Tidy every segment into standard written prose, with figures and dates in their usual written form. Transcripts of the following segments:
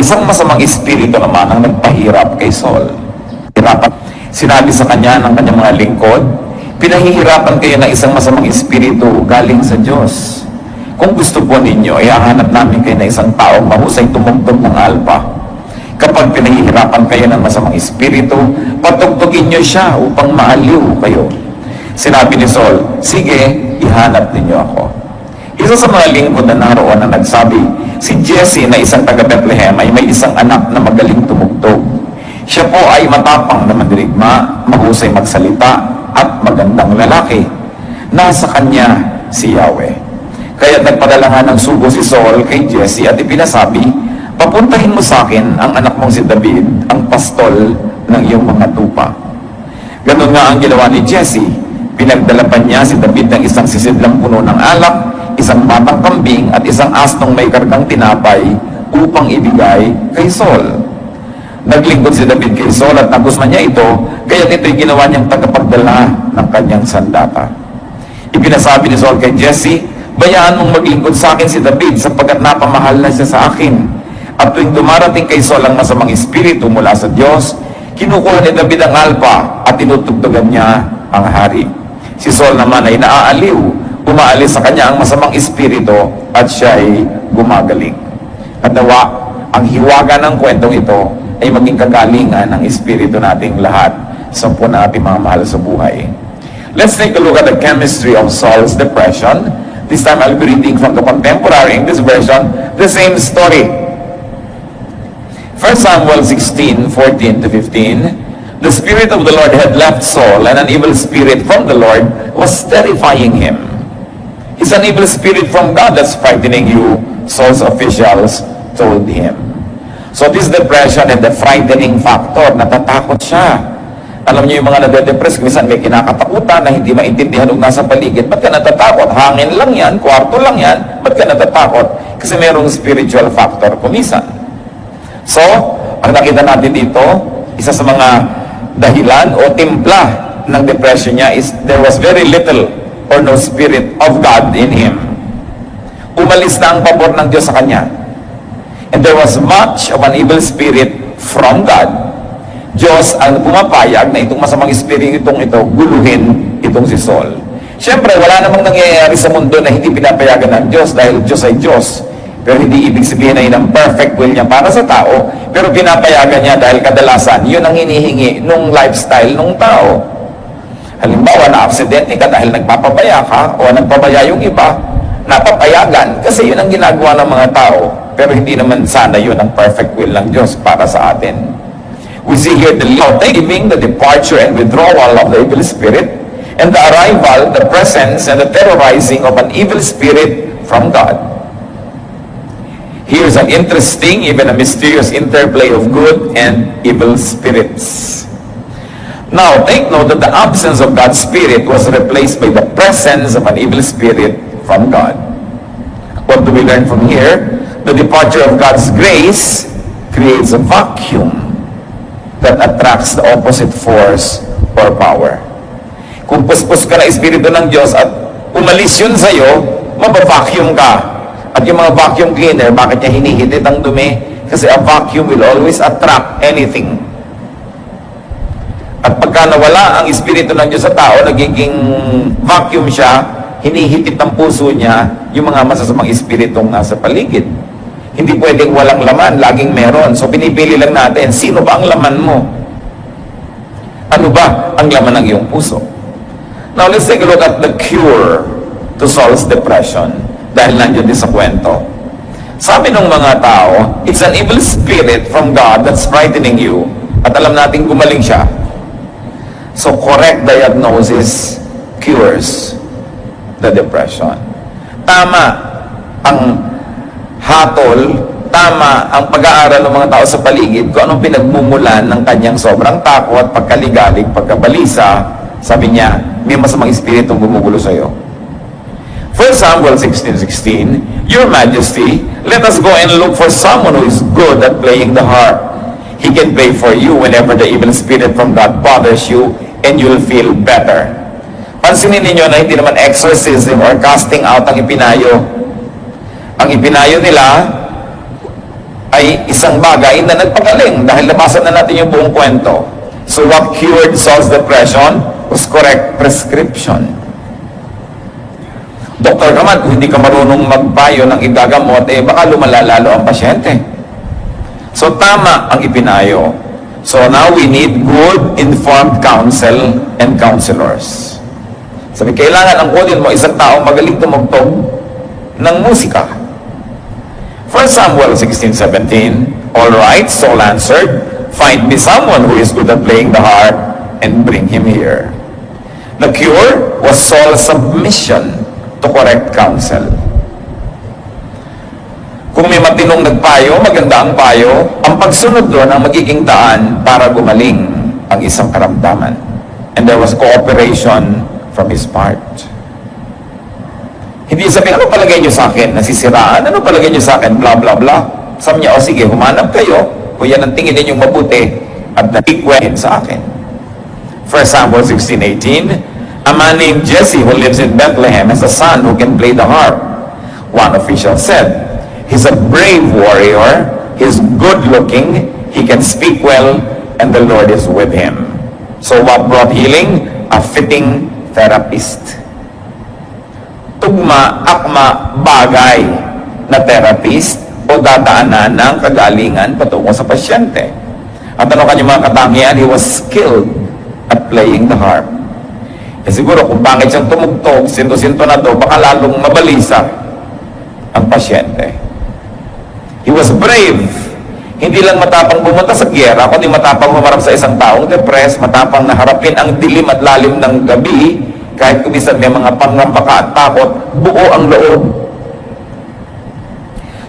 Isang masamang espiritu naman ang nagpahirap kay Saul. Sinabi sa kanya ng kanyang mga lingkod, pinahihirapan kayo ng isang masamang espiritu galing sa Diyos. Kung gusto po ninyo, ihahanap namin kayo na isang taong mahusay tumugtog ng alpa. Kapag pinahihirapan kayo ng masamang espiritu, patugtugin nyo siya upang maaliw kayo. Sinabi ni Saul, sige, ihanap ninyo ako. Isa sa mga lingkod na naroon na nagsabi, si Jesse na isang taga Bethlehem ay may isang anak na magaling tumugtog. Siya po ay matapang na mandirigma, mahusay magsalita, at magandang lalaki. Nasa kanya si Yahweh. Kaya nagpadala nga ng sugo si Saul kay Jesse at ipinasabi, papuntahin mo sa akin ang anak mong si David, ang pastol ng iyong mga tupa. Ganun nga ang ginawa ni Jesse. Pinagdalapan niya si David ng isang sisidlang puno ng alak, isang batang kambing at isang asnong may kargang tinapay upang ibigay kay Saul. Naglingkod si David kay Saul at nagustuhan niya ito, kaya ito'y ginawa niyang tagapagdala ng kanyang sandata. Ipinasabi ni Saul kay Jesse, bayaan mong maglingkod sa akin si David sapagkat napamahal na siya sa akin. At tuwing dumarating kay Saul ang masamang espiritu mula sa Diyos, kinukuha ni David ang alpa at tinutugtugan niya ang hari. Si Saul naman ay naaaliw, umaalis sa kanya ang masamang espiritu at siya ay gumagaling. At nawa, ang hiwaga ng kwentong ito ay maging kagalingan ng espiritu nating lahat sa po na ating mga mahal sa buhay. Let's take a look at the chemistry of Saul's depression. This time I'll be reading from the contemporary English version, the same story. 1 Samuel 16:14 to 15. The Spirit of the Lord had left Saul, and an evil spirit from the Lord was terrifying him. It's an evil spirit from God that's frightening you, Saul's officials told him. So this depression and the frightening factor, natatakot siya. Alam niyo yung mga nade-depress, minsan may kinakatakutan na hindi maintindihan kung nasa paligid. Ba't ka natatakot? Hangin lang yan, kwarto lang yan. Ba't ka natatakot? Kasi mayroong spiritual factor kumisan. So, ang nakita natin dito, isa sa mga dahilan o timpla ng depression niya is there was very little or no spirit of God in him. Umalis na ang pabor ng Diyos sa kanya. And there was much of an evil spirit from God. Diyos ang pumapayag na itong masamang espiritu ito guluhin itong si Saul. Siyempre, wala namang nangyayari sa mundo na hindi pinapayagan ng Diyos dahil Diyos ay Diyos. Pero hindi ibig sabihin na yun ang perfect will niya para sa tao, pero pinapayagan niya dahil kadalasan, yun ang hinihingi nung lifestyle nung tao. Halimbawa, na-aksidente ka dahil nagpapabaya ka o nagpabaya yung iba, napapayagan kasi yun ang ginagawa ng mga tao. Pero hindi naman sana yun ang perfect will ng Diyos para sa atin. We see here the giving, the departure and withdrawal of the evil spirit, and the arrival, the presence, and the terrorizing of an evil spirit from God. Here's an interesting, even a mysterious interplay of good and evil spirits. Now, take note that the absence of God's Spirit was replaced by the presence of an evil spirit from God. What do we learn from here? The departure of God's grace creates a vacuum that attracts the opposite force or power. Kung puspos ka na espiritu ng Diyos at umalis yun sa'yo, mabavacuum ka. At yung mga vacuum cleaner, bakit niya hinihitit ang dumi? Kasi a vacuum will always attract anything. At pagka nawala ang espiritu ng Diyos sa tao, nagiging vacuum siya, hinihitit ng puso niya yung mga masasamang espiritong nasa paligid. Hindi pwedeng walang laman, laging meron. So pinipili lang natin, sino ba ang laman mo? Ano ba ang laman ng iyong puso? Now let's take a look at the cure to Saul's depression. Dahil nandiyan din sa kwento. Sabi ng mga tao, it's an evil spirit from God that's frightening you. At alam natin gumaling siya. So correct diagnosis cures the depression. Tama ang hatol, tama ang pag-aaral ng mga tao sa paligid kung anong pinagmumulan ng kanyang sobrang takot, pagkaligalig, pagkabalisa. Sabi niya, may masamang espiritong gumugulo sa iyo. 1 Samuel 16:16, Your Majesty, let us go and look for someone who is good at playing the harp. He can play for you whenever the evil spirit from God bothers you, and you'll feel better. Pansinin ninyo na hindi naman exorcism or casting out ang ipinayo. Ang ipinayo nila, ay isang bagay na nagpagaling dahil nabasa na natin yung buong kwento. So what cured Saul's depression was correct prescription. Doktor ka man, kung hindi ka marunong magpayo ng igagamot, baka lumala lalo ang pasyente. So tama ang ipinayo. So now we need good informed counsel and counselors. Sabi, kailangan ang kunin mo isang taong magaling tumugtog ng musika. 1 Samuel 16:17, all right, Saul answered, find me someone who is good at playing the harp and bring him here. The cure was Saul's submission to correct counsel. Kung may matinong nagpayo, maganda ang payo, ang pagsunod doon ang magiging daan para gumaling ang isang karamdaman. And there was cooperation from his part. Hindi sabi, ano palagay niyo sa akin? Nasisiraan? Ano palagay niyo sa akin? Blah, blah, blah. Sabi niya, o sige, humanap kayo. Kung yan ang tingin ninyong mabuti at natikwen sa akin. 1 Samuel 16:18, a man named Jesse who lives in Bethlehem has a son who can play the harp. One official said, he's a brave warrior, he's good-looking, he can speak well, and the Lord is with him. So what brought healing? A fitting therapist. Tugma, akma, bagay na therapist o dadaanan ng kagalingan patungo sa pasyente. At ano kanyang mga katangian? He was skilled at playing the harp. Siguro kung bakit siyang tumugtog, sinto-sinto na to, baka lalong mabalisa ang pasyente. He was brave. Hindi lang matapang bumunta sa giyera, kundi matapang humarap sa isang taong depressed, matapang na harapin ang dilim at lalim ng gabi, kahit kumisan may mga pangambaka at takot, buo ang loob.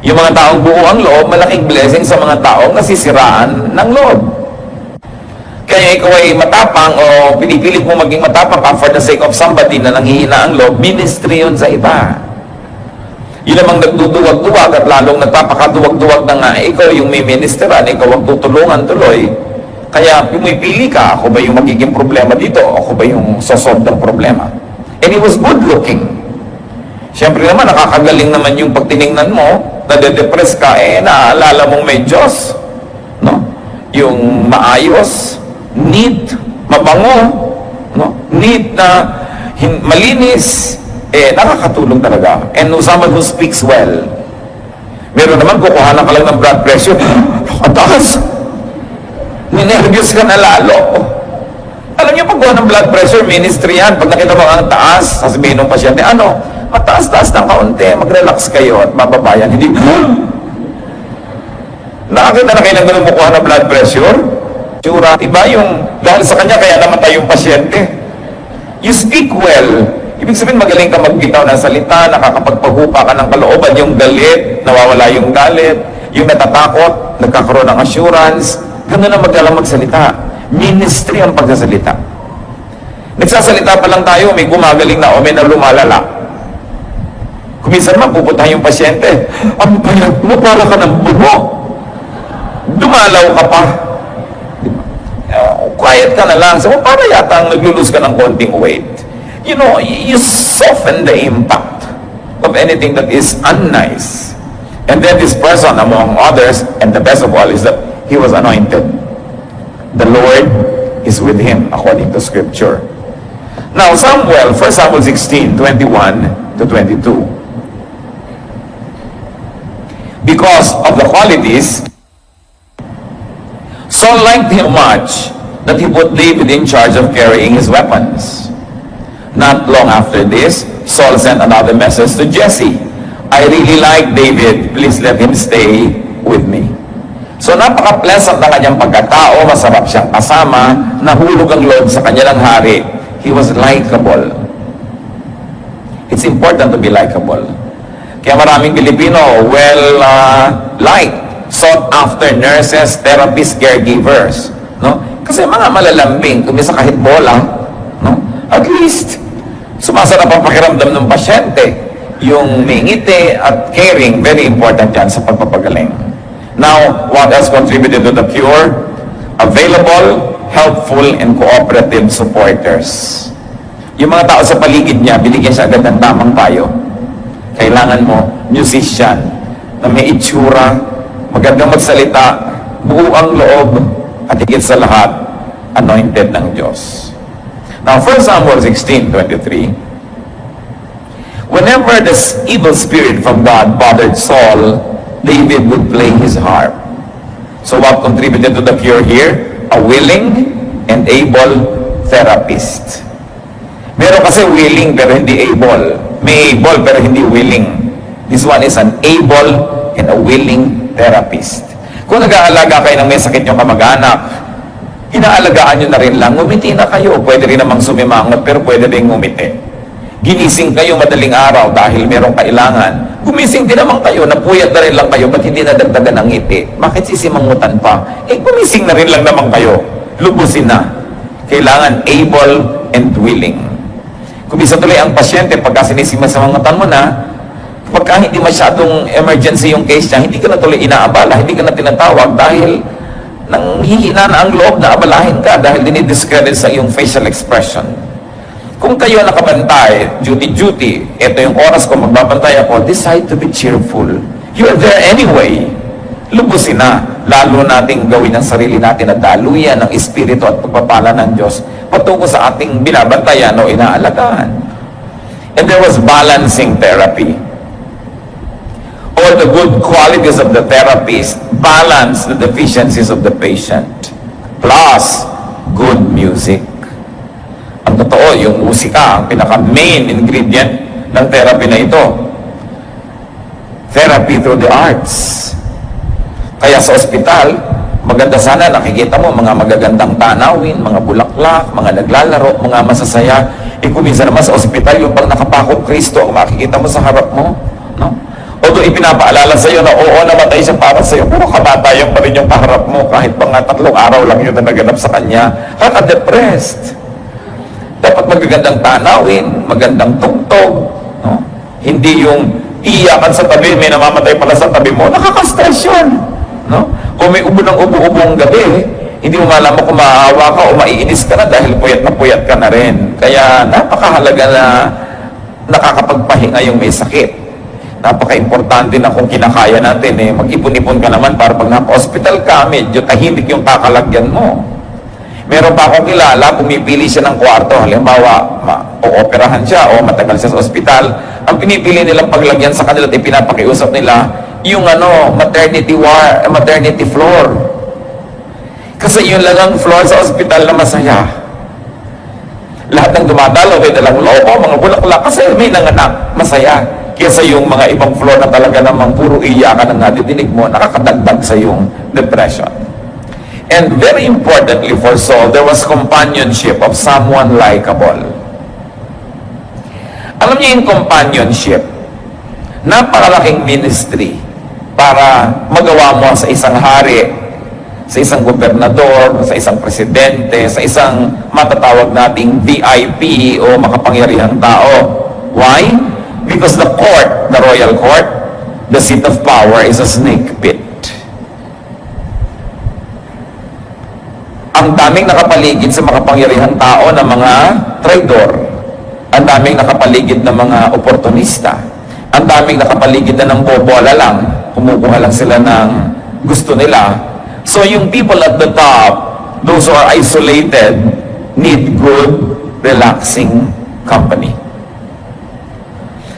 Yung mga taong buo ang loob, malaking blessing sa mga taong nasisiraan ng loob. Kaya ikaw ay matapang o pinipilit mo maging matapang ka for the sake of somebody na nanghihina ang loob, ministry yun sa iba. Yun namang nagduduwag-duwag at lalong nagpapakaduwag-duwag na nga, ikaw yung may ministeran, ikaw ang tutulungan tuloy. Kaya pumipili ka, ako ba yung magiging problema dito? Ako ba yung sosolve ng problema? And he was good looking. Siyempre naman, nakakagaling naman yung pagtiningnan mo, nade-depress ka, naaalala mong may Diyos. No? Yung maayos, neat, mabango, no? Neat na malinis, nakakatulong talaga. And someone who speaks well. Meron naman, kukuhanan ka lang ng blood pressure, ang taas. Ninervyos ka na lalo. Alam niyo, pagkuha ng blood pressure, ministry yan. Pag nakita mo ang taas, sasabihin ng pasyente, ano, mataas-taas ng kaunti, mag-relax kayo at mababayan. Hindi, nakakita na kayo ng ganun kukuha ng blood pressure? Sura, iba yung, dahil sa kanya, kaya namatay yung pasyente. You speak well. Ibig sabihin, magaling ka magbitaw ng salita, nakakapagpahupa ka ng kalooban, yung galit, nawawala yung galit, yung natatakot, nagkakaroon ng assurance. Ganun na magalang magsalita. Ministry ang pagsasalita. Nagsasalita pa lang tayo, may gumagaling na o may nalumalala. Kuminsan man, pupuntahan yung pasyente, ang payat mo, para ka ng buho. Dumalaw ka pa. Quiet ka na lang. So, para yata ang naglulus ka ng konting weight. You know, you soften the impact of anything that is unnice. And then this person, among others, and the best of all, is that he was anointed. The Lord is with him, according to Scripture. Now, Samuel, 1 Samuel 16:21-22. Because of the qualities, Saul liked him much that he put David in charge of carrying his weapons. Not long after this, Saul sent another message to Jesse. I really like David. Please let him stay with me. So napaka-pleasant na kanyang pagkatao, masarap siyang kasama, nahulog ang loob sa kanya ng hari. He was likable. It's important to be likable. Kaya maraming Pilipino, liked, sought after nurses, therapists, caregivers. No? Kasi mga malalambing, kumisa kahit bola, no? At least, sumasarap ang pakiramdam ng pasyente. Yung may ngiti at caring, very important yan sa pagpapagaling. Now, what else contributed to the cure? Available, helpful, and cooperative supporters. Yung mga tao sa paligid niya, binigyan siya agad ng tamang payo. Kailangan mo, musician, na may itsura, magandang magsalita, buo ang loob, at higit sa lahat, anointed ng Diyos. Now, 1 Samuel 16:23, whenever this evil spirit from God bothered Saul, David would play his harp. So what contributed to the cure here? A willing and able therapist. Meron kasi willing pero hindi able. May able pero hindi willing. This one is an able and a willing therapist. Kung nag-aalaga kayo ng may sakit yung kamag-anak, inaalagaan nyo na rin lang, ngumiti na kayo. Pwede rin namang sumimangot, pero pwede rin ngumiti. Ginising kayo madaling araw dahil merong kailangan. Gumising din naman kayo, napuyat na rin lang kayo, ba't hindi nadagdagan ng ngiti? Bakit sisimangutan pa? Gumising na rin lang naman kayo. Lubusin na. Kailangan able and willing. Kung bisa tuloy ang pasyente, pagka sinisimangutan mo na, pagka hindi masyadong emergency yung case niya, hindi ka na tuloy inaabala, hindi ka na tinatawag dahil nang hihina na ang loob na abalahin ka dahil dinidiscredit sa iyong facial expression. Kung kayo nakabantay, duty, ito yung oras ko magbabantay ako, decide to be cheerful. You are there anyway. Lubusin na. Lalo nating gawin ang sarili natin na daluyan ng Espiritu at pagpapala ng Diyos patungo sa ating binabantayan o inaalagaan. And there was balancing therapy. All the good qualities of the therapist balance the deficiencies of the patient. Plus, good music. Ang totoo, yung musika, ang pinaka-main ingredient ng therapy na ito. Therapy through the arts. Kaya sa ospital, maganda sana nakikita mo mga magagandang tanawin, mga bulaklak, mga naglalaro, mga masasaya. Kung minsan naman sa ospital, yung pag nakapakong Kristo, ang makikita mo sa harap mo, no? Although ipinapaalala sa iyo na oo, namatay siya para sa iyo, pero kamatayan pa rin yung kaharap mo kahit pa nga 3 araw lang yun na naganap sa kanya. Kaka-depressed. Dapat magagandang tanawin, magandang tugtog, no? Hindi yung iyakan sa tabi, may namamatay pala sa tabi mo, nakaka-stress yun, no? Kung may ubo ng ubo-ubo ang gabi, hindi mo malaman kung maawa ka o maiinis ka na dahil puyat ka na rin. Kaya napakahalaga na nakakapagpahinga yung may sakit. Napaka-importante na kung kinakaya natin, mag-ipon-ipon ka naman para pag napa-hospital ka, medyo tahimik yung kakalagyan mo. Meron pa akong kilala, pumipili siya ng kwarto, halimbawa, o-operahan siya o matagal siya sa ospital, ang pinipili nilang paglagyan sa kanila at ipinapakiusap nila, yung maternity floor. Kasi yun lang ang floor sa ospital na masaya. Lahat ng dumadalo, may dalang loko, mga bulaklak, kasi may nanganak, masaya. Kesa yung mga ibang floor na talaga namang puro iyakan ang nadidinig mo, nakakadagdag sa yung depression. And very importantly for Saul, there was companionship of someone likable. Alam niyo yung companionship, napakalaking ministry para magawa mo sa isang hari, sa isang gobernador, sa isang presidente, sa isang matatawag nating VIP o makapangyarihang tao. Why? Because the court, the royal court, the seat of power is a snake pit. Ang daming nakapaligid sa makapangyarihang tao na mga traidor. Ang daming nakapaligid na mga oportunista. Ang daming nakapaligid na ng bobola lang. Kumukuha lang sila ng gusto nila. So yung people at the top, those who are isolated, need good, relaxing company.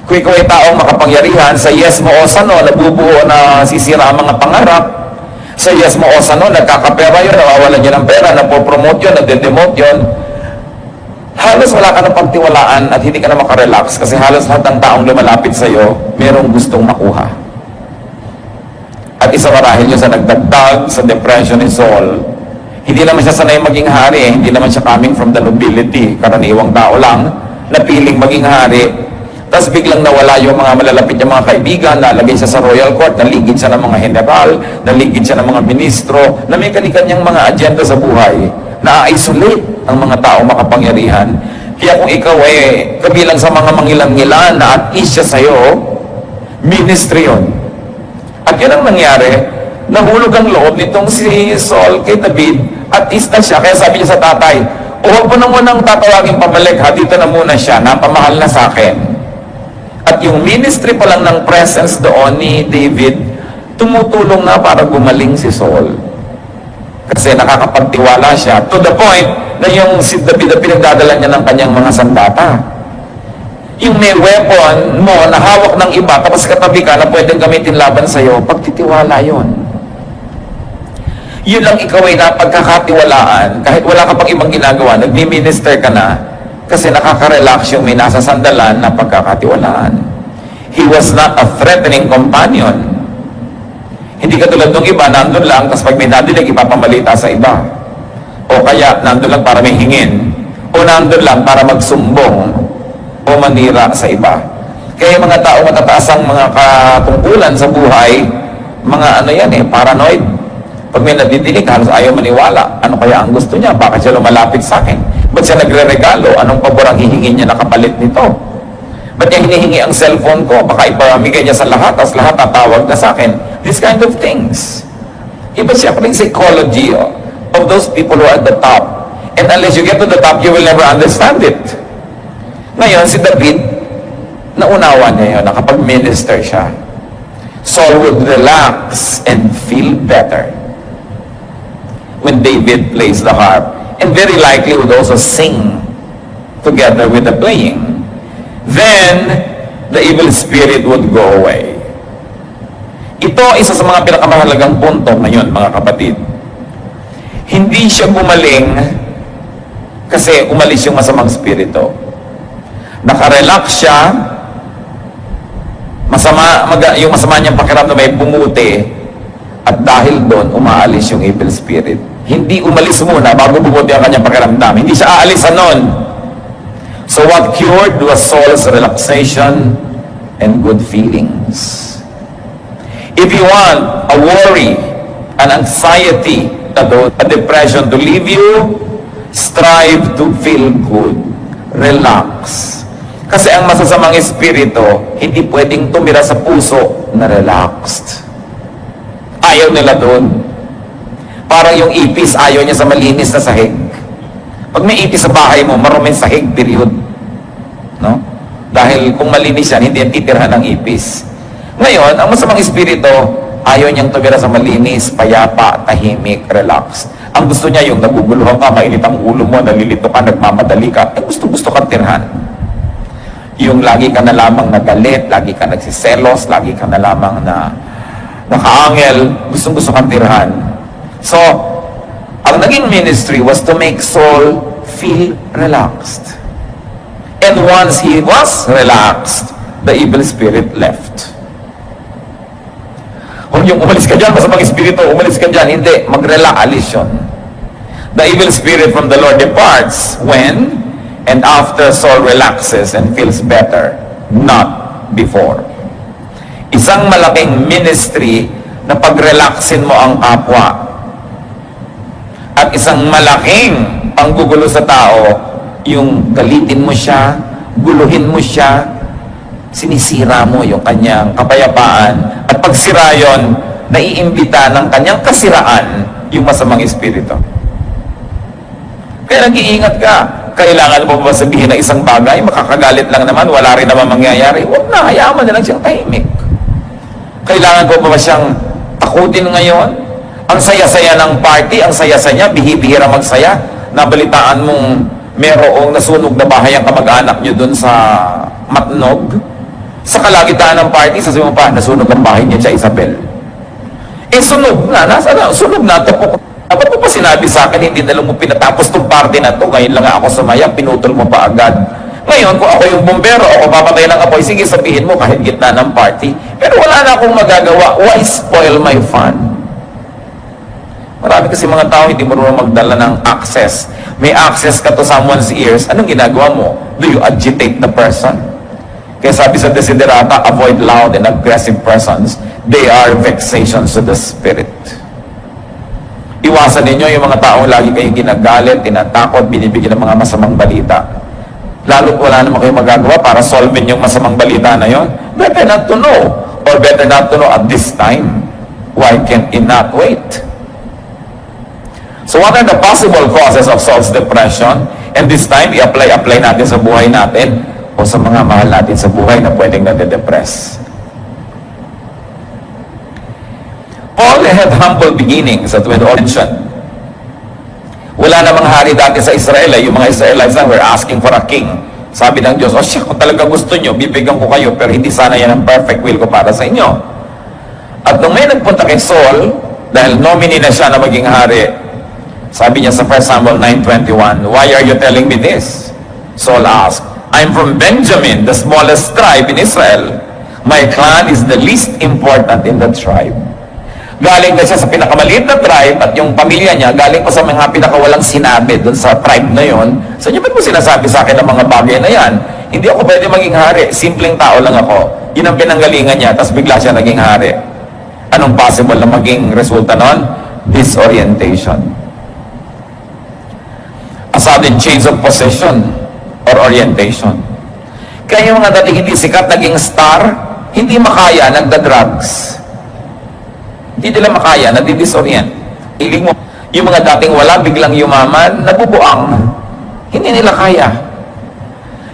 Kung ikaw ay taong makapangyarihan, sa yes mo o sa no, nabubuo na sisira ang mga pangarap. Sa yes mo o sa no, nagkakapera yun, nawawalan yun ng pera, napopromote yun, nagde-demote yun. Halos wala ka ng pagtiwalaan at hindi ka na makarelax kasi halos lahat ng taong lumalapit sa iyo, merong gustong makuha. At isa marahil yun sa nagdagdag sa depression ni Saul. Hindi naman siya sanay maging hari, hindi naman siya coming from the nobility, karaniwang tao lang, napiling maging hari. Tapos biglang nawala yung mga malalapit niyang mga kaibigan, nalagay siya sa royal court, naligid siya ng mga general, naligid siya ng mga ministro, na may kanilang mga agenda sa buhay, na-isolate ang mga tao makapangyarihan. Kaya kung ikaw ay kabilang sa mga mangilang-ngilan na at ease siya sa'yo, ministry yun. At yun ang nangyari, nahulog ang loob nitong si Saul kay David, at ease na siya. Kaya sabi niya sa tatay, huwag mo na munang tatawagin pabalik, ha, dito na muna siya, napamahal na sa akin. At yung ministry pa lang ng presence doon ni David, tumutulong na para gumaling si Saul. Kasi nakakapagtiwala siya to the point na yung si David na pinagdadala niya ng kanyang mga sandata. Yung may weapon mo na hawak ng iba tapos katabi ka na pwedeng gamitin laban sa'yo, pagtitiwala yon. Yun lang ikaw ay napagkakatiwalaan kahit wala ka pang ibang ginagawa, nagmi-minister ka na kasi nakaka-relax yung may nasa sandalan na pagkakatiwalaan. He was not a threatening companion. Hindi katulad ng iba, nandun lang, tapos pag may nadinig, ipapamalita sa iba. O kaya, nandun lang para may hingin. O nandun lang para magsumbong o manira sa iba. Kaya mga tao matataas ang mga katungkulan sa buhay, mga ano yan paranoid. Pag may nadidinig, halos ayaw maniwala. Ano kaya ang gusto niya? Bakit siya lumalapit sa akin? Ba't siya nagre-regalo? Anong pabor ang hihingin niya na kapalit nito? Ba't niya hinihingi ang cellphone ko? Baka ipamigay niya sa lahat, tapos lahat tatawag na sa akin. These kind of things. Iba siya pa rin psychology of those people who are at the top. And unless you get to the top, you will never understand it. Ngayon, si David, naunawa niya yun, nakapag-minister siya. Saul would relax and feel better when David plays the harp. And very likely would also sing together with the playing. Then, the evil spirit would go away. Ito isa sa mga pinakamahalagang punto ngayon, mga kapatid. Hindi siya gumaling kasi umalis yung masamang spirito. Nakarelax siya, yung masama niyang pakiramdam may bumuti, at dahil doon, umaalis yung evil spirit. Hindi umalis muna bago bumuti ang kanyang pakiramdam. Hindi siya aalis nun. So what cured was Saul's relaxation and good feelings. If you want a worry, an anxiety, a depression to leave you, strive to feel good. Relax. Kasi ang masasamang espiritu, hindi pwedeng tumira sa puso na relaxed. Ayaw nila doon. Parang yung ipis, ayaw niya sa malinis na sahig. Pag may ipis sa bahay mo, maruming sahig, period. No? Dahil kung malinis yan, hindi yan titirhan ng ipis. Ngayon, ang masamang espiritu, ayaw niyang tumira sa malinis, payapa, tahimik, relaxed. Ang gusto niya yung naguguluhan ka, mainit ang ulo mo, nalilito ka, nagmamadali ka, gusto kang tirhan. Yung lagi ka na lamang nagalit, lagi ka nagsiselos, lagi ka na lamang na nakaangel, gusto kang tirhan. So, ang naging ministry was to make Saul feel relaxed. And once he was relaxed, the evil spirit left. Huwag yung umalis ka dyan, masamang espiritu, umalis ka dyan. Hindi, alis yun. The evil spirit from the Lord departs when and after Saul relaxes and feels better, not before. Isang malaking ministry na pag-relaxin mo ang kapwa. At isang malaking panggugulo sa tao, yung galitin mo siya, guluhin mo siya, sinisira mo yung kanyang kapayapaan, at pagsira yon, naiimbita ng kanyang kasiraan yung masamang espiritu. Kaya nag-iingat ka. Kailangan mo ba sabihin na isang bagay, makakagalit lang naman, wala rin naman mangyayari? Huwag na, hayaan mo na lang siyang tahimik. Kailangan ko ba siyang takutin ngayon? Ang saya-saya ng party, ang saya-saya niya, bihibihira magsaya. Nabalitaan mong merong nasunog na bahay ang kamag-anak niyo dun sa Matnog. Sa kalagitnaan ng party, sasabihin mo pa, nasunog ang bahay niya sa Isabel. Sunog na, sunog na, tapos. Dapat mo pa sinabi sa akin, hindi na lang mo pinatapos tong party na to, ngayon lang ako sumaya, pinutol mo pa agad. Ngayon, kung ako yung bombero, ako papatay ng apoy, sige sabihin mo kahit gitna ng party. Pero wala na akong magagawa, why spoil my fun? Marami kasi mga tao hindi marunong magdala ng access. May access ka to someone's ears, anong ginagawa mo? Do you agitate the person? Kaya sabi sa Desiderata, avoid loud and aggressive persons. They are vexations to the spirit. Iwasan ninyo yung mga taong lagi kayong ginagalit, tinatakot, binibigyan ng mga masamang balita. Lalo't wala naman kayong magagawa para solvein yung masamang balita na yon. Better not to know, or better not to know at this time. Why can't it not wait? So what are the possible causes of Saul's depression? And this time, i-apply natin sa buhay natin o sa mga mahal natin sa buhay na pwedeng nade-depress. They had humble beginnings at when mentioned. Wala namang hari dati sa Israel. Yung mga Israelites lang were asking for a king. Sabi ng Diyos, siya, kung talaga gusto nyo, bibigyan ko kayo, pero hindi sana yan ang perfect will ko para sa inyo. At nung may nagpunta kay Saul, dahil nominee na siya na maging hari, sabi niya sa 1 Samuel 9:21, "Why are you telling me this?" Saul asked, "I'm from Benjamin, the smallest tribe in Israel. My clan is the least important in the tribe." Galing na siya sa pinakamaliit na tribe at yung pamilya niya, galing pa sa mga pinakawalang sinabi dun sa tribe na yon. Sa inyo, ba't mo sinasabi sa akin ang mga bagay na yan? Hindi ako pwede maging hari. Simpleng tao lang ako. Yun ang pinanggalingan niya, tapos bigla siya naging hari. Anong possible na maging resulta nun? Disorientation. A sudden change of position or orientation. Kaya yung mga dating hindi sikat, naging star, hindi makaya, nagda-drugs. Hindi nila makaya, nadidisorient. Hiling mo, yung mga dating wala, biglang yumaman, nabubuang. Hindi nila kaya.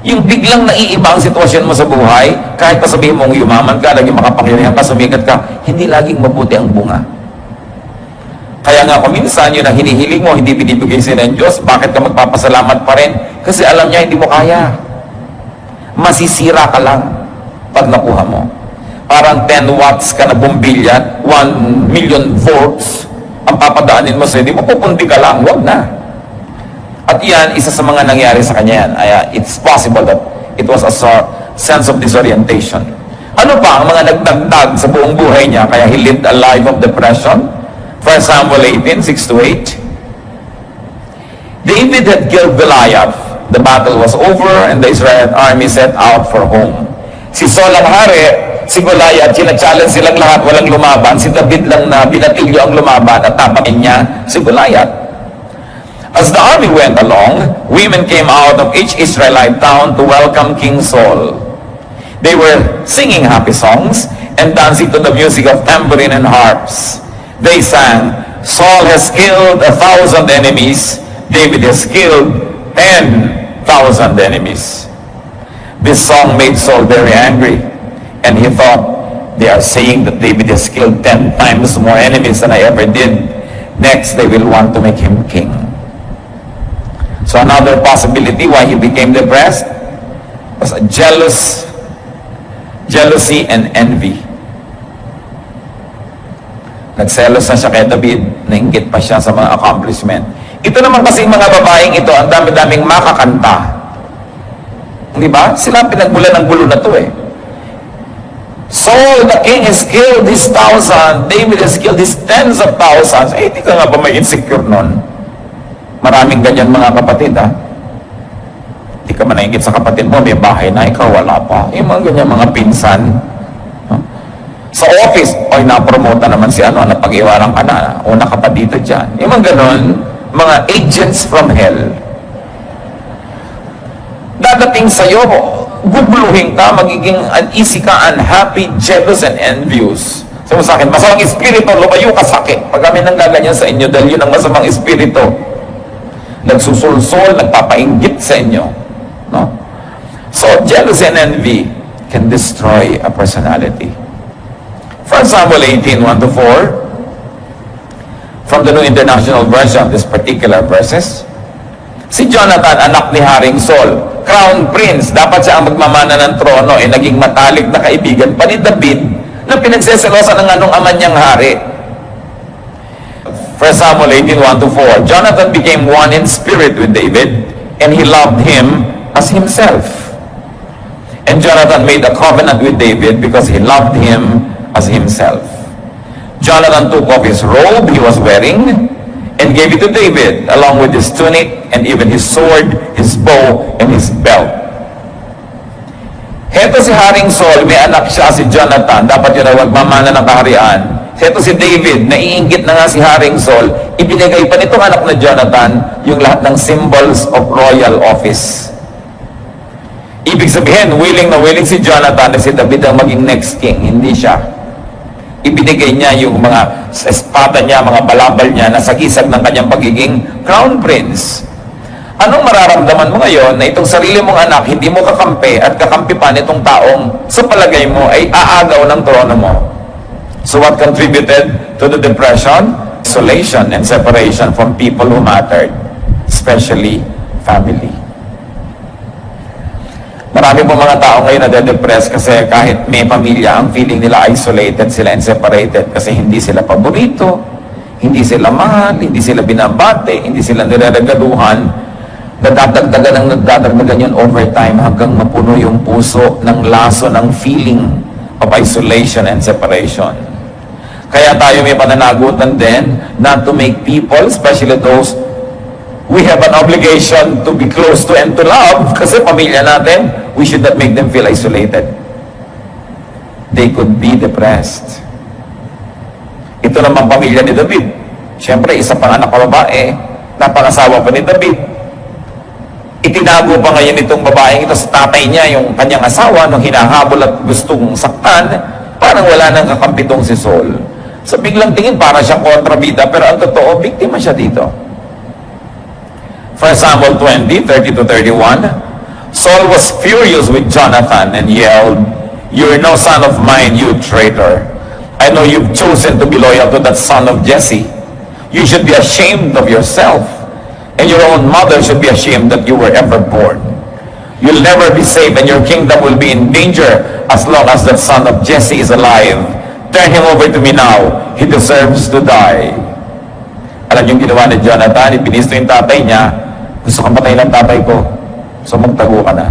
Yung biglang naiiba ang sitwasyon mo sa buhay, kahit pa sabihin mong yumaman ka, laging makapangyarihan ka, sumikat ka, hindi laging mabuti ang bunga. Kaya nga kung minsan, yun ang hinihiling mo, hindi binibigay sila ng Diyos, bakit ka magpapasalamat pa rin? Kasi alam niya, hindi mo kaya. Masisira ka lang pag nakuha mo. Parang 10 watts ka na bumbilya, 1 million volts, ang papadaanin mo sa hindi mo, pupundi ka lang, wag na. At yan, isa sa mga nangyari sa kanya yan. It's possible that it was a sense of disorientation. Ano pa ang mga nagdagdag sa buong buhay niya, kaya he lived a life of depression? 1 Samuel 18:6-8. David had killed Goliath. The battle was over and the Israelite army set out for home. Si Saul ang hari, si Goliath, sina-challenge silang lahat, walang lumaban. Si David lang na binatilyo ang lumaban at tapakin niya si Goliath. As the army went along, women came out of each Israelite town to welcome King Saul. They were singing happy songs and dancing to the music of tambourine and harps. They sang, "Saul has killed 1,000 enemies, David has killed 10,000 enemies." This song made Saul very angry, and he thought, they are saying that David has killed 10 times more enemies than I ever did. Next, they will want to make him king. So another possibility why he became depressed was a jealousy and envy. Nagselos na siya kay David, nainggit pa siya sa mga accomplishment. Ito naman kasi mga babaeng ito, ang dami-daming makakanta. Di ba? Sila pinagbulan ng gulo na to eh. Saul, the king, has killed his 1,000. David has killed his tens of thousands. Eh, di ka nga ba may insecure nun? Maraming ganyan mga kapatid, ha? Di ka man naingit sa kapatid mo, may bahay na, ikaw wala pa. Yung mga ganyan mga pinsan. Sa office, oy, napromote naman si ano, napag-iwanan ka na, una ka pa dito dyan. Yung mga ganon, mga agents from hell. Dadating sa'yo, guguluhin ka, magiging uneasy ka, unhappy, jealous, and envious. Sabi mo sa akin, masamang espiritu, lumayo ka sa akin. Pag kami nang gaganyan sa inyo, dahil yun ang masamang espiritu. Nagsusulsol, nagpapainggit sa inyo. No? So, jealousy and envy can destroy a personality. 1 Samuel 18:1-4, from the New International Version, this particular verses, si Jonathan, anak ni Haring Saul, crown prince, dapat siya ang magmamana ng trono, naging matalik na kaibigan pa ni David, na pinagseselosan ng anong ama niyang hari. 1 Samuel 18:1-4, Jonathan became one in spirit with David, and he loved him as himself. And Jonathan made a covenant with David because he loved him as himself. Jonathan took off his robe he was wearing and gave it to David, along with his tunic and even his sword, his bow, and his belt. Heto si Haring Saul, may anak siya si Jonathan, dapat yun ang magmamana ng kaharian. Heto si David, naiinggit na nga si Haring Saul, ibinigay pa nitong anak na Jonathan yung lahat ng symbols of royal office. Ibig sabihin, willing na willing si Jonathan na si David ang maging next king, hindi siya. Ibinigay niya yung mga espada niya, mga balabal niya na sagisag ng kanyang pagiging crown prince. Anong mararamdaman mo ngayon na itong sarili mong anak hindi mo kakampi at kakampi pa nitong taong sa palagay mo ay aagaw ng trono mo? So what contributed to the depression? Isolation and separation from people who mattered, especially family. Marami po mga tao ngayon na de-depress kasi kahit may pamilya, ang feeling nila isolated sila and separated kasi hindi sila paborito, hindi sila mahal, hindi sila binabate, hindi sila nireregaluhan. Nadadagdagan yun over time hanggang mapuno yung puso ng laso ng feeling of isolation and separation. Kaya tayo may pananagutan din not to make people, especially those we have an obligation to be close to and to love, kasi pamilya natin, we should not make them feel isolated. They could be depressed. Ito naman pamilya ni David. Siyempre, isa pang anak na babae, napangasawa pa ni David. Itinago pa ngayon itong babaeng ito sa tatay niya, yung kanyang asawa, nung hinahabol at gustong saktan, parang wala nang kakampitong si Saul. So biglang tingin, para siyang kontrabida, pero ang totoo, biktima siya dito. 1 Samuel 20, 30-31, Saul was furious with Jonathan and yelled, "You're no son of mine, you traitor. I know you've chosen to be loyal to that son of Jesse. You should be ashamed of yourself, and your own mother should be ashamed that you were ever born. You'll never be safe, and your kingdom will be in danger as long as that son of Jesse is alive. Turn him over to me now. He deserves to die." Alam yung ginawa ni Jonathan, ipinisto yung tatay niya, "Gusto kang patayin ng tatay ko, so magtago ka na."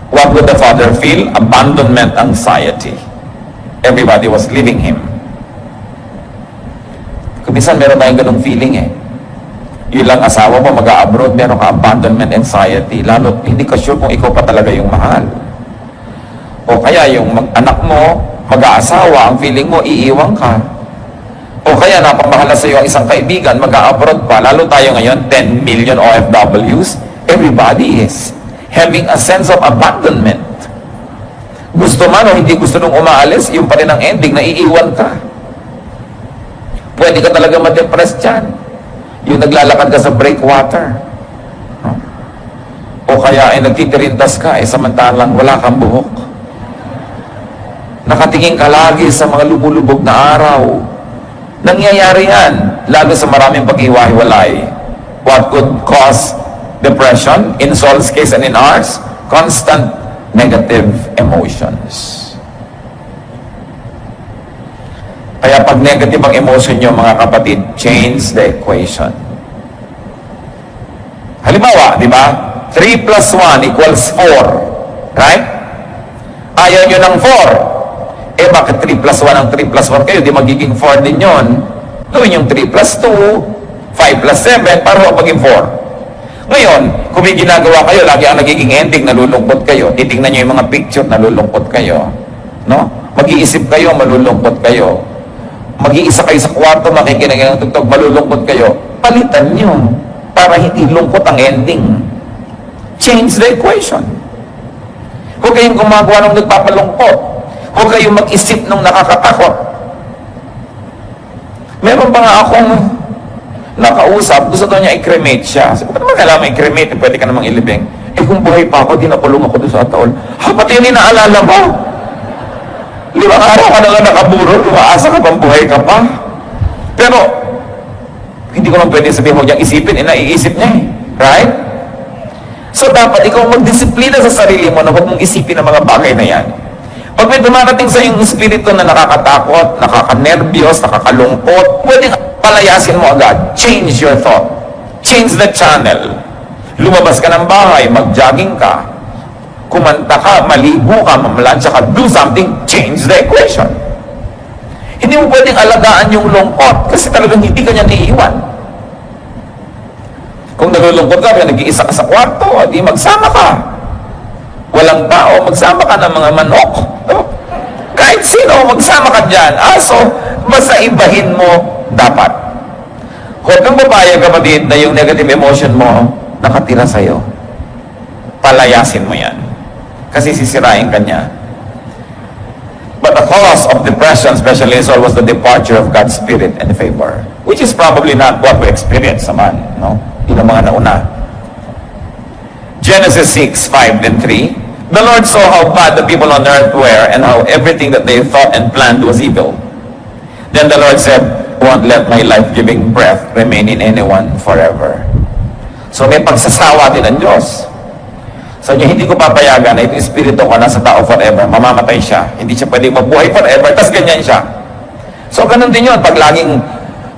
What would the father feel? Abandonment anxiety. Everybody was leaving him. Kung minsan meron tayong ganung feeling ilang asawa mo mag-a-abroad, meron ka abandonment anxiety, lalo hindi ka sure kung ikaw pa talaga yung mahal. O kaya yung anak mo, mag-aasawa, ang feeling mo, iiwan ka. O kaya napamahala sa iyo ang isang kaibigan, mag-a-abroad pa, lalo tayo ngayon, 10 million OFWs, everybody is having a sense of abandonment. Gusto man o hindi gusto nung umaalis, yung pa rin ang ending, naiiwan ka. Pwede ka talaga ma-depress dyan. Yung naglalakad ka sa breakwater. O kaya ay nagtitirintas ka, samantalang wala kang buhok. Nakatingin ka lagi sa mga lubulubog na araw. Nangyayari yan, lalo sa maraming paghiwa-hiwalay. What could cause depression? In Saul's case and in ours, constant negative emotions. Kaya pag negative ang emotion nyo, mga kapatid, change the equation. Halimbawa, di ba? 3 plus 1 equals 4. Right? Ayaw nyo ng 4. Bakit 3 plus 1 ang 3 plus 1 kayo? Di magiging 4 din yun. Gawin yung 3 plus 2, 5 plus 7, para maging 4. Ngayon, kung may ginagawa kayo, lagi ang nagiging ending, nalulungkot kayo. Titingnan nyo yung mga picture, nalulungkot kayo. No? Mag-iisip kayo, malulungkot kayo. Mag-iisa kayo sa kwarto, makikinig ng tugtog, malulungkot kayo. Palitan nyo para hindi lungkot ang ending. Change the equation. Huwag kayong gumagawa ng nagpapalungkot. Huwag kayong mag-isip ng nakakatakot. Meron pa nga akong nakausap, gusto daw niya i-cremate siya. Sabi ko, naman kailangan i-cremate, pwede ka namang ilibing. Kung buhay pa ako, di napulong ako doon sa ataol. Pati yun inaalala mo. 5 araw ka na lang nakaburo, umaasa ka pang buhay ka pa. Pero, hindi ko lang pwede sabihin mo niyang isipin, naiisip niya Right? So, dapat ikaw magdisiplina sa sarili mo na huwag mong isipin ang mga bagay na yan. Pag may dumarating sa iyong espiritu na nakakatakot, nakakanervyos, nakakalungkot, pwede palayasin mo agad. Change your thought. Change the channel. Lumabas ka ng bahay, mag-jogging ka, kumanta ka, maligo ka, mamalansya ka, do something, change the equation. Hindi mo pwedeng alagaan yung lungkot kasi talagang hindi ka niya naiiwan. Kung nalulungkot ka, nag-iisa ka sa kwarto, di magsama ka. Walang tao, magsama ka ng mga manok. Kahit sino, magsama ka dyan. So, basta ibahin mo dapat. Huwag kang papayag, kapatid, na yung negative emotion mo nakatira sa'yo. Palayasin mo yan. Kasi sisirain ka niya. But the cause of depression, especially Saul, was the departure of God's Spirit and favor. Which is probably not what we experience naman, no? Yun ang mga nauna. Genesis 6, 5 and 3. The Lord saw how bad the people on earth were and how everything that they thought and planned was evil. Then the Lord said, won't let my life-giving breath remain in anyone forever. So may pagsasawa din ng Diyos. So hindi ko papayagan na ito espiritu ko nasa tao forever, mamamatay siya. Hindi siya pwedeng mabuhay forever, tas ganyan siya. So ganun din yun, pag laging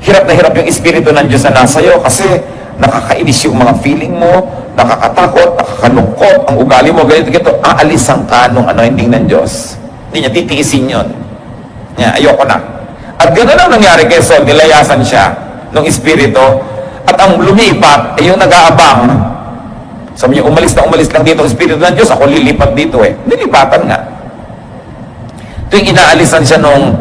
hirap na hirap yung espiritu ng Diyos na nasa iyo, kasi nakakainis yung mga feeling mo, nakakatakot, nakakalungkot, ang ugali mo, ganito, aalis ang kanong anointing ng Diyos. Hindi niya titiisin yun. Ayoko na. At gano'n ang nangyari kay Saul, nilayasan siya ng espiritu, at ang lumipat ay yung nag-aabang. Sabi niya, umalis lang dito ang espiritu ng Diyos, ako lilipat dito nilipatan nga. Tuwing inaalisan siya nung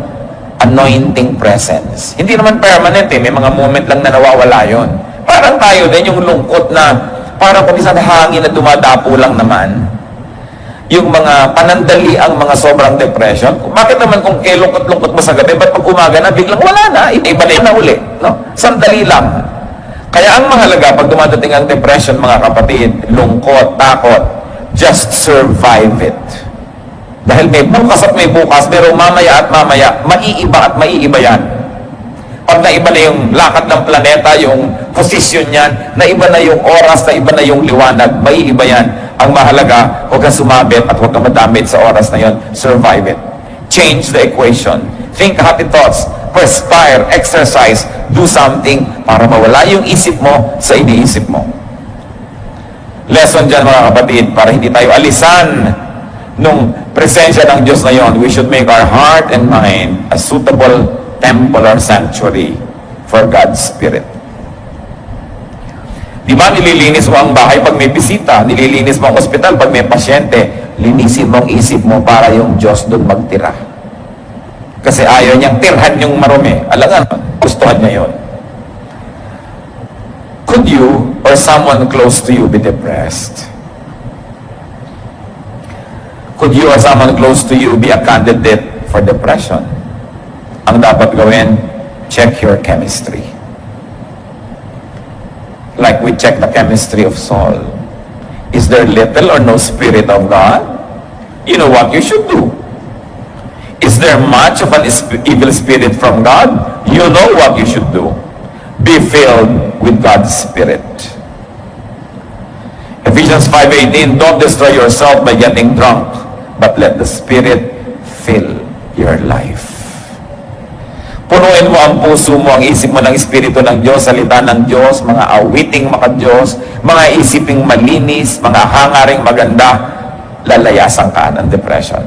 anointing presence. Hindi naman permanent may mga moment lang na nawawala yon. Parang tayo din, yung lungkot na, parang kung isang hangin na dumadapo lang naman. Yung mga panandali ang mga sobrang depression. Bakit naman kung lungkot mo sa gabi, ba't pag umaga na, biglang wala na, iba na uli. No? Sandali lang. Kaya ang mahalaga, pag dumadating ang depression, mga kapatid, lungkot, takot, just survive it. Dahil may bukas at may bukas, pero mamaya at mamaya, maiiba at maiiba yan. Pag naiba na yung lakad ng planeta, yung posisyon niyan, naiba na yung oras, naiba na yung liwanag, maiiba yan. Ang mahalaga, huwag kang sumabit at huwag kang madamit sa oras na yon. Survive it. Change the equation. Think happy thoughts. Perspire, exercise, do something para mawala yung isip mo sa iniisip mo. Lesson dyan mga kapatid, para hindi tayo alisan nung presensya ng Diyos na yon. We should make our heart and mind a suitable temple or sanctuary for God's Spirit. Di ba nililinis mo ang bahay pag may bisita, nililinis mo ang ospital pag may pasyente, linisin mo ang isip mo para yung Diyos doon magtira. Kasi ayaw niyang tirhan yung marumi. Alam nga, gustuhan niya yun. Could you or someone close to you be depressed? Could you or someone close to you be a candidate for depression? Ang dapat gawin, check your chemistry. Like we check the chemistry of Saul. Is there little or no Spirit of God? You know what you should do. Is there much of an evil spirit from God? You know what you should do. Be filled with God's Spirit. Ephesians 5:18, don't destroy yourself by getting drunk, but let the Spirit fill your life. Punuin mo ang puso mo, ang isip mo ng Espiritu ng Diyos, salita ng Diyos, mga awiting maka-Diyos, mga isiping malinis, mga hangaring maganda, lalayasan ka ng depression.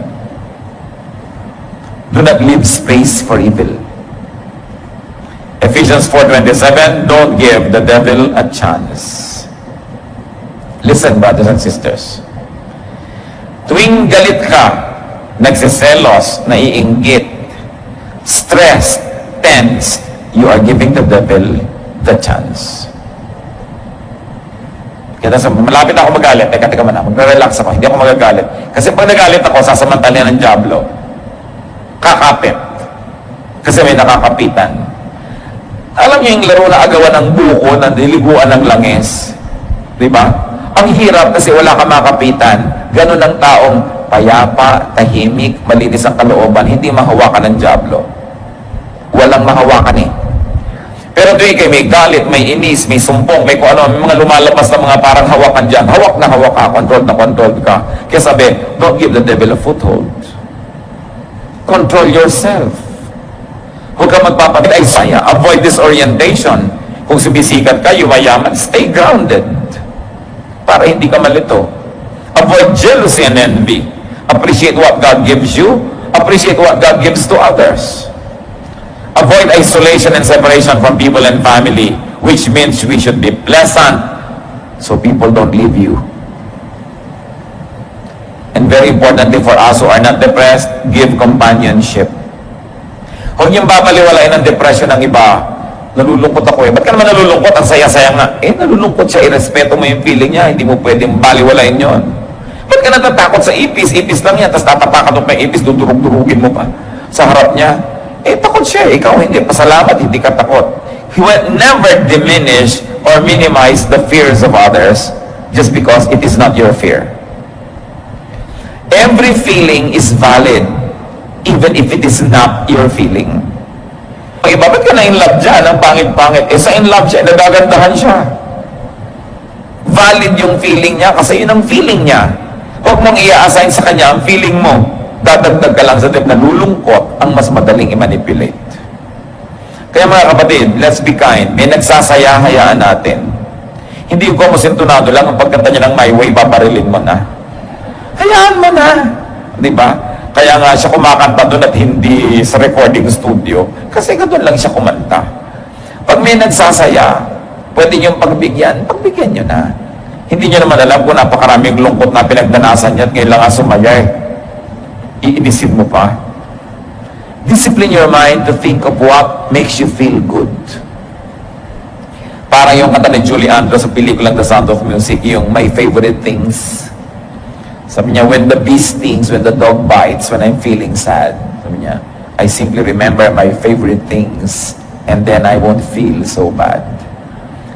Do not leave space for evil. Ephesians 4:27, don't give the devil a chance. Listen, brothers and sisters. Tuwing galit ka, nagsiselos, naiinggit, stressed, tense, you are giving the devil the chance. Kaya malapit ako magalit, teka muna, magre-relax ako, hindi ako magagalit. Kasi pag nagalit ako, sasamantala ng dyablo. Kakapit. Kasi may nakakapitan. Alam niyo yung laro na agawan ng buko, na niliguan ng langis? Diba? Ang hirap kasi wala ka makapitan. Ganun ang taong payapa, tahimik, malinis ang kalooban, hindi mahawakan ng dyablo. Walang mahawakan Pero tuwing kayo may galit, may inis, may sumpong, may kung ano, may mga lumalabas na mga parang hawakan dyan. Hawak na hawak ka, controlled ka. Kaya sabi, don't give the devil a foothold. Control yourself. Huwag ka magpapalit ay saya. Avoid disorientation. Kung sumisikat ka, yumayaman, stay grounded. Para hindi ka malito. Avoid jealousy and envy. Appreciate what God gives you. Appreciate what God gives to others. Avoid isolation and separation from people and family, which means we should be pleasant so people don't leave you. And very importantly for us who are not depressed, give companionship. Huwag niyong babaliwalain ng depression ng iba. Nalulungkot ako Ba't ka naman nalulungkot? Ang saya-saya nga. Nalulungkot siya. Irespeto mo yung feeling niya. Hindi mo pwedeng baliwalain yon. Ba't ka natatakot sa ipis? Ipis lang yan. Tapos tatapakan mo pa yung ipis, dudurug-durugin mo pa sa harap niya. Takot siya. Ikaw hindi. Pasalamat, hindi ka takot. He will never diminish or minimize the fears of others just because it is not your fear. Every feeling is valid, even if it is not your feeling. Ang iba, ba't ka na in love dyan? Ang pangit-pangit. Eh, sa in love siya, nagagandahan siya. Valid yung feeling niya kasi yun ang feeling niya. Huwag mong i-assign sa kanya ang feeling mo. Dadagdag ka lang sa tip na lulungkot ang mas madaling i-manipulate. Kaya mga kapatid, let's be kind. May nagsasaya, hayaan natin. Hindi ko masintunado lang ang pagkanta niya ng My Way, babarilin mo na. Hayaan mo na. Di ba? Kaya nga siya kumakanta doon at hindi sa recording studio. Kasi doon lang siya kumanta. Pag may nagsasaya, pwede niyong pagbigyan niyo na. Hindi niyo naman alam kung napakaraming lungkot na pinagdanasan niya at ngayon lang sumaya eh. Iinisip mo pa. Discipline your mind to think of what makes you feel good. Parang yung kanta ni Julie Andrews sa pelikulang The Sound of Music, yung My Favorite Things. Sabi niya, when the bee stings, when the dog bites, when I'm feeling sad, sabi niya, I simply remember my favorite things and then I won't feel so bad.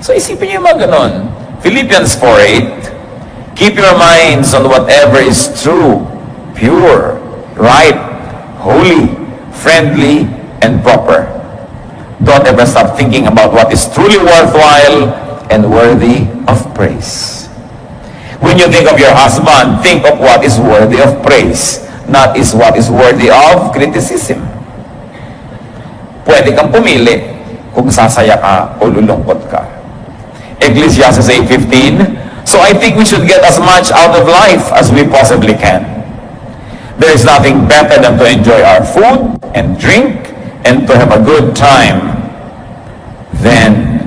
So isipin niyo yung mga ganon. Philippians 4:8, keep your minds on whatever is true, pure, right, holy, friendly, and proper. Don't ever stop thinking about what is truly worthwhile and worthy of praise. When you think of your husband, think of what is worthy of praise, not is what is worthy of criticism. Pwede kang pumili kung sasaya ka o lulungkot ka. Ecclesiastes 8:15, so I think we should get as much out of life as we possibly can. There is nothing better than to enjoy our food and drink and to have a good time. Then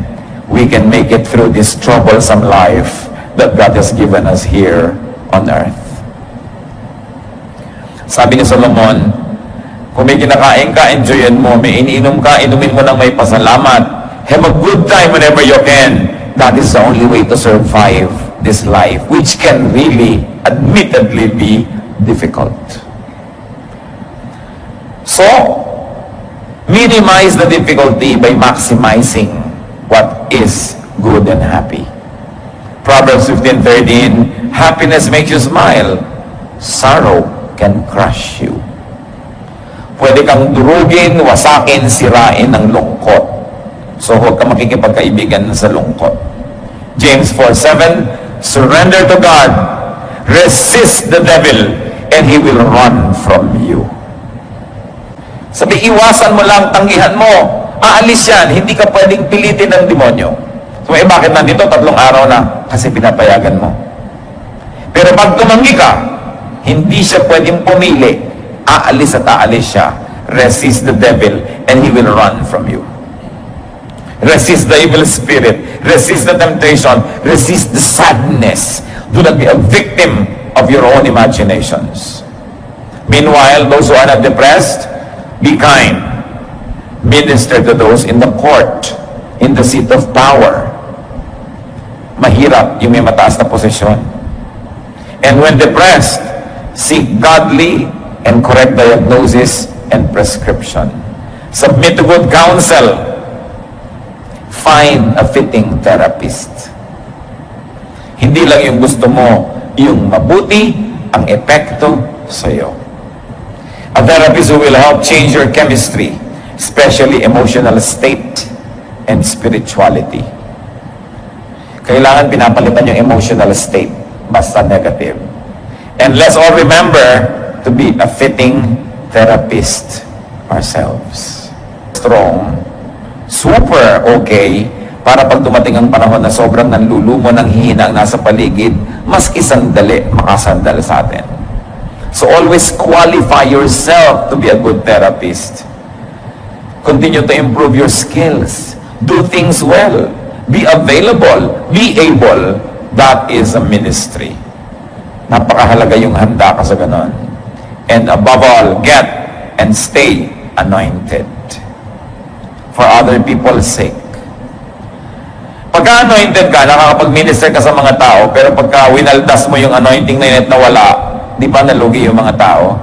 we can make it through this troublesome life that God has given us here on earth. Sabi ni Solomon, kung may kinakain ka, enjoyin mo. May iniinom ka, inumin mo ng may pasalamat. Have a good time whenever you can. That is the only way to survive this life, which can really, admittedly, be difficult. So, minimize the difficulty by maximizing what is good and happy. Proverbs 15:13, happiness makes you smile, sorrow can crush you. Pwede kang durugin, wasakin, sirain ng lungkot. So huwag ka makikipagkaibigan sa lungkot. James 4:7, surrender to God, resist the devil, and he will run from you. Sabi, iwasan mo lang, tanggihan mo. Aalis yan, hindi ka pwedeng pilitin ng demonyo. So, bakit nandito 3 araw na? Kasi pinapayagan mo. Pero pag tumanggi ka, hindi siya pwedeng pumili. Aalis at aalis siya. Resist the devil and he will run from you. Resist the evil spirit. Resist the temptation. Resist the sadness. Do not be a victim of your own imaginations. Meanwhile, those who are not depressed, be kind. Minister to those in the court, in the seat of power. Mahirap yung may mataas na posisyon. And when depressed, seek godly and correct diagnosis and prescription. Submit to good counsel. Find a fitting therapist. Hindi lang yung gusto mo, yung mabuti ang epekto sa iyo. A therapist who will help change your chemistry, especially emotional state and spirituality. Kailangan pinapalitan yung emotional state, basta negative. And let's all remember to be a fitting therapist ourselves. Strong, super okay, para pag dumating ang panahon na sobrang nanlulumo ng hihina ang nasa paligid, maski sandali, makasandal sa atin. So always qualify yourself to be a good therapist. Continue to improve your skills. Do things well. Be available, be able. That is a ministry. Napakahalaga yung handa ka sa ganon. And above all, get and stay anointed for other people's sake. Pagka anointed ka, nakakapag-minister ka sa mga tao, pero pagka winaldas mo yung anointing na yun at nawala, di ba nalugi yung mga tao?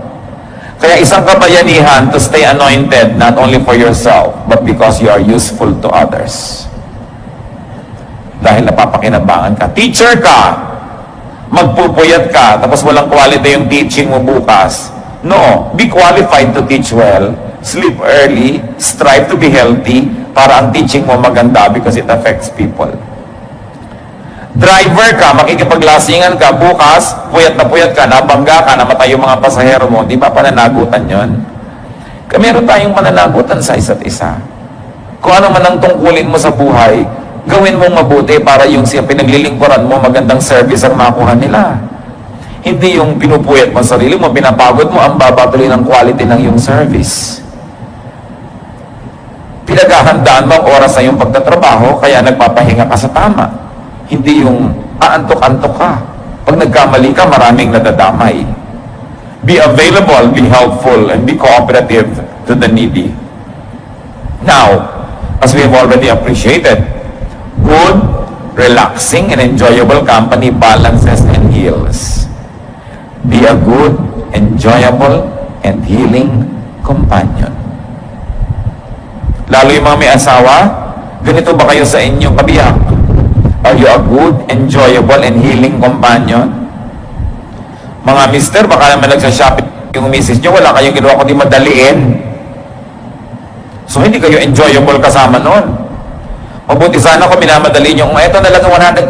Kaya isang kabayanihan to stay anointed not only for yourself, but because you are useful to others. Dahil napapakinabangan ka. Teacher ka, magpupuyat ka, tapos walang quality yung teaching mo bukas. No, be qualified to teach well, sleep early, strive to be healthy, para ang teaching mo maganda because it affects people. Driver ka, makikipaglasingan ka, bukas, puyat ka, nabangga ka, namatay yung mga pasahero mo, di ba pananagutan yon? Meron tayong mananagutan sa isa't isa. Kung ano man ang tungkulin mo sa buhay, gawin mong mabuti para yung siya pinaglilingkuran mo, magandang service ang makuha nila. Hindi yung pinupuyat mo sa sarili mo, pinapagod mo, ang babatuloy ng quality ng yung service. Pinaghahandaan mo ang oras sa iyong pagtatrabaho, kaya nagpapahinga ka sa tama. Hindi yung aantok-antok ka. Pag nagkamali ka, maraming nadadamay. Be available, be helpful, and be cooperative to the needy. Now, as we have already appreciated, good, relaxing, and enjoyable company balances and heals. Be a good, enjoyable, and healing companion. Lalo yung mga may asawa, ganito ba kayo sa inyong kabiyak? Are you a good, enjoyable, and healing companion? Mga mister, baka naman nagsha-shopping yung misis nyo, wala kayong ginawa kundi madaliin. So, hindi kayo enjoyable kasama nun. Mabuti sana kung minamadali nyo, eto na lang 100,000,